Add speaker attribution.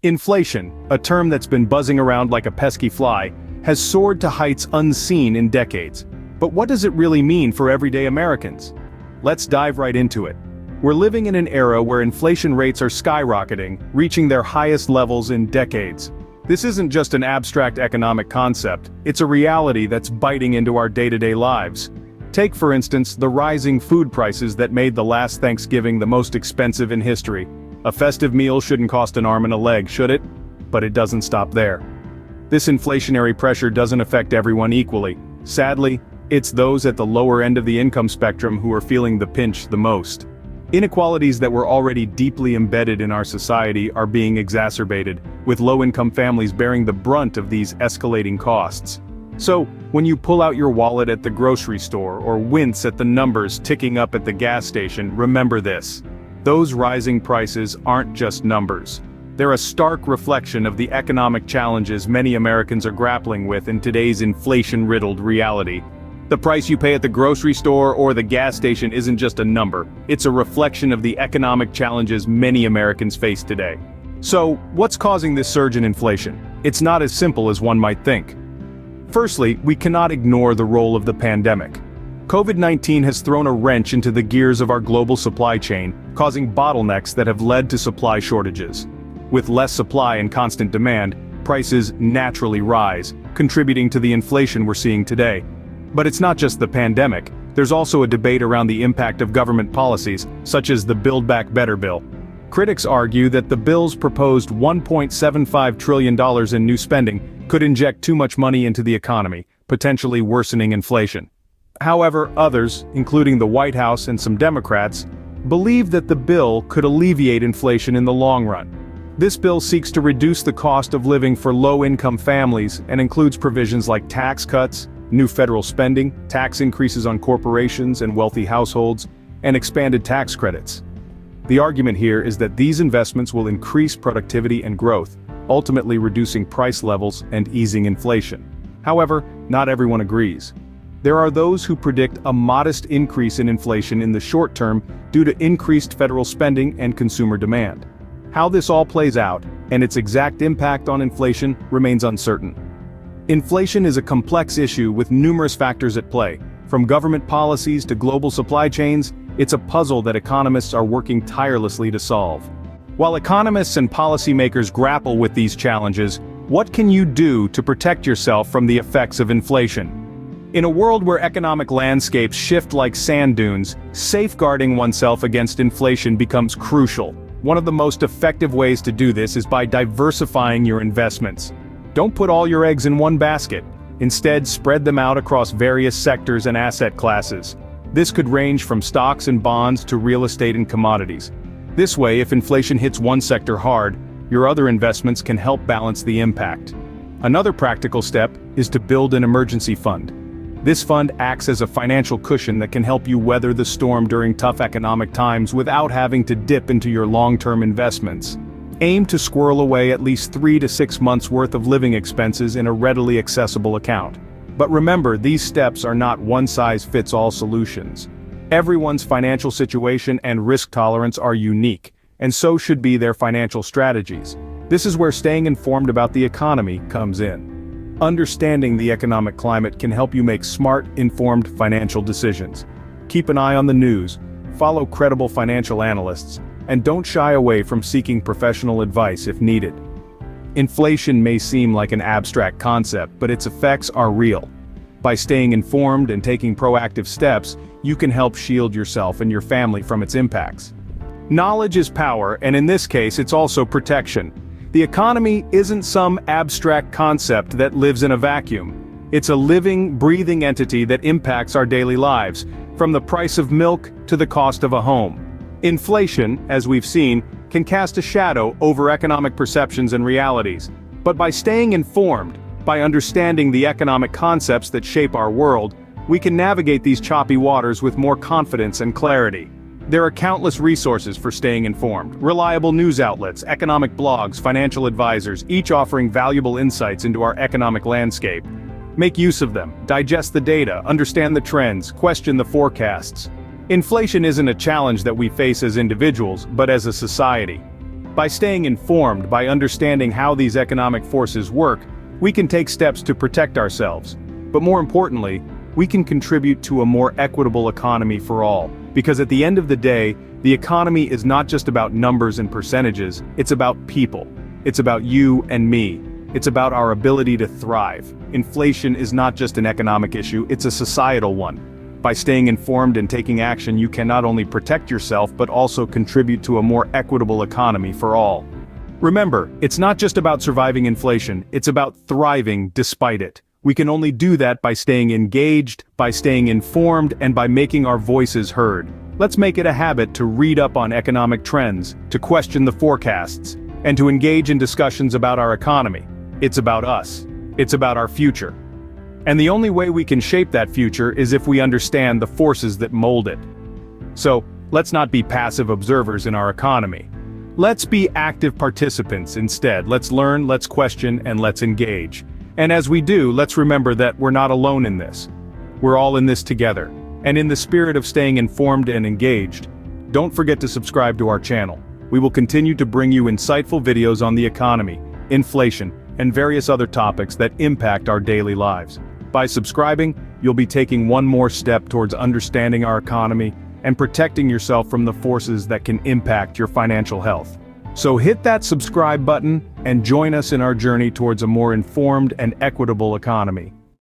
Speaker 1: Inflation, a term that's been buzzing around like a pesky fly, has soared to heights unseen in decades. But what does it really mean for everyday Americans? Let's dive right into it. We're living in an era where inflation rates are skyrocketing, reaching their highest levels in decades. This isn't just an abstract economic concept, it's a reality that's biting into our day-to-day lives. Take, for instance, the rising food prices that made the last Thanksgiving the most expensive in history. A festive meal shouldn't cost an arm and a leg, should it? But it doesn't stop there. This inflationary pressure doesn't affect everyone equally. Sadly, it's those at the lower end of the income spectrum who are feeling the pinch the most. Inequalities that were already deeply embedded in our society are being exacerbated, with low-income families bearing the brunt of these escalating costs. So, when you pull out your wallet at the grocery store or wince at the numbers ticking up at the gas station, remember this. Those rising prices aren't just numbers. They're a stark reflection of the economic challenges many Americans are grappling with in today's inflation-riddled reality. The price you pay at the grocery store or the gas station isn't just a number, it's a reflection of the economic challenges many Americans face today. So, what's causing this surge in inflation? It's not as simple as one might think. Firstly, we cannot ignore the role of the pandemic. COVID-19 has thrown a wrench into the gears of our global supply chain, causing bottlenecks that have led to supply shortages. With less supply and constant demand, prices naturally rise, contributing to the inflation we're seeing today. But it's not just the pandemic, there's also a debate around the impact of government policies, such as the Build Back Better bill. Critics argue that the bill's proposed $1.75 trillion in new spending could inject too much money into the economy, potentially worsening inflation. However, others, including the White House and some Democrats, believe that the bill could alleviate inflation in the long run. This bill seeks to reduce the cost of living for low-income families and includes provisions like tax cuts, new federal spending, tax increases on corporations and wealthy households, and expanded tax credits. The argument here is that these investments will increase productivity and growth, ultimately reducing price levels and easing inflation. However, not everyone agrees. There are those who predict a modest increase in inflation in the short term due to increased federal spending and consumer demand. How this all plays out, and its exact impact on inflation, remains uncertain. Inflation is a complex issue with numerous factors at play. From government policies to global supply chains, it's a puzzle that economists are working tirelessly to solve. While economists and policymakers grapple with these challenges, what can you do to protect yourself from the effects of inflation? In a world where economic landscapes shift like sand dunes, safeguarding oneself against inflation becomes crucial. One of the most effective ways to do this is by diversifying your investments. Don't put all your eggs in one basket. Instead, spread them out across various sectors and asset classes. This could range from stocks and bonds to real estate and commodities. This way, if inflation hits one sector hard, your other investments can help balance the impact. Another practical step is to build an emergency fund. This fund acts as a financial cushion that can help you weather the storm during tough economic times without having to dip into your long-term investments. Aim to squirrel away at least 3 to 6 months' worth of living expenses in a readily accessible account. But remember, these steps are not one-size-fits-all solutions. Everyone's financial situation and risk tolerance are unique, and so should be their financial strategies. This is where staying informed about the economy comes in. Understanding the economic climate can help you make smart, informed financial decisions. Keep an eye on the news, follow credible financial analysts, and don't shy away from seeking professional advice if needed. Inflation may seem like an abstract concept, but its effects are real. By staying informed and taking proactive steps, you can help shield yourself and your family from its impacts. Knowledge is power, and in this case, it's also protection. The economy isn't some abstract concept that lives in a vacuum. It's a living, breathing entity that impacts our daily lives, from the price of milk to the cost of a home. Inflation, as we've seen, can cast a shadow over economic perceptions and realities. But by staying informed, by understanding the economic concepts that shape our world, we can navigate these choppy waters with more confidence and clarity. There are countless resources for staying informed: reliable news outlets, economic blogs, financial advisors, each offering valuable insights into our economic landscape. Make use of them, digest the data, understand the trends, question the forecasts. Inflation isn't a challenge that we face as individuals, but as a society. By staying informed, by understanding how these economic forces work, we can take steps to protect ourselves. But more importantly, we can contribute to a more equitable economy for all. Because at the end of the day, the economy is not just about numbers and percentages, it's about people. It's about you and me. It's about our ability to thrive. Inflation is not just an economic issue, it's a societal one. By staying informed and taking action, you can not only protect yourself but also contribute to a more equitable economy for all. Remember, it's not just about surviving inflation, it's about thriving despite it. We can only do that by staying engaged, by staying informed, and by making our voices heard. Let's make it a habit to read up on economic trends, to question the forecasts, and to engage in discussions about our economy. It's about us. It's about our future. And the only way we can shape that future is if we understand the forces that mold it. So, let's not be passive observers in our economy. Let's be active participants instead. Let's learn, let's question, and let's engage. And as we do, let's remember that we're not alone in this. We're all in this together. And in the spirit of staying informed and engaged, don't forget to subscribe to our channel. We will continue to bring you insightful videos on the economy, inflation, and various other topics that impact our daily lives. By subscribing, you'll be taking one more step towards understanding our economy and protecting yourself from the forces that can impact your financial health. So hit that subscribe button and join us in our journey towards a more informed and equitable economy.